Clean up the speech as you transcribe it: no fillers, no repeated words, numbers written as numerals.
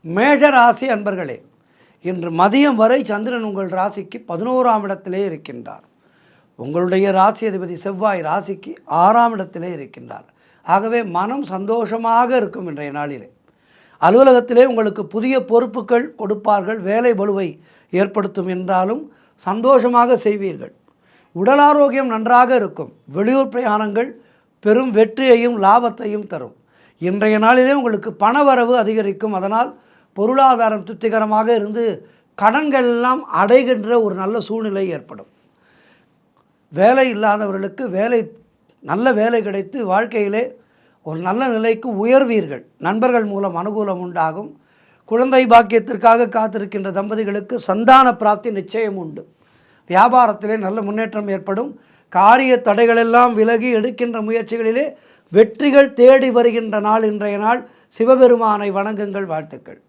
மேஷ ராசி அன்பர்களே, இன்று மதியம் வரை சந்திரன் உங்கள் ராசிக்கு 11ஆம் இடத்திலே இருக்கின்றார். உங்களுடைய ராசி அதிபதி செவ்வாய் ராசிக்கு 6ஆம் இடத்திலே இருக்கின்றார். ஆகவே மனம் சந்தோஷமாக இருக்கும் இன்றைய நாளிலே. அலுவலகத்திலே உங்களுக்கு புதிய பொறுப்புகள் கொடுப்பார்கள், வேலை பளுவை ஏற்படுத்தும் என்றாலும் சந்தோஷமாக செய்வீர்கள். உடல் ஆரோக்கியம் நன்றாக இருக்கும். வெளியூர் பிரயாணங்கள் பெரும் வெற்றியையும் லாபத்தையும் தரும். இன்றைய நாளிலே உங்களுக்கு பணவரவு அதிகரிக்கும். அதனால் பொருளாதாரம் திருப்திகரமாக இருந்து கடன்கள் எல்லாம் அடைகின்ற ஒரு நல்ல சூழ்நிலை ஏற்படும். வேலை இல்லாதவர்களுக்கு நல்ல வேலை கிடைத்து வாழ்க்கையிலே ஒரு நல்ல நிலைக்கு உயர்வீர்கள். நண்பர்கள் மூலம் அனுகூலம் உண்டாகும். குழந்தை பாக்கியத்திற்காக காத்திருக்கின்ற தம்பதிகளுக்கு சந்தான பிராப்தி நிச்சயம் உண்டு. வியாபாரத்திலே நல்ல முன்னேற்றம் ஏற்படும். காரிய தடைகளெல்லாம் விலகி எடுக்கின்ற முயற்சிகளிலே வெற்றிகள் தேடி வருகின்ற நாள் இன்றைய நாள். சிவபெருமானை வணங்குங்கள். வாழ்த்துக்கள்.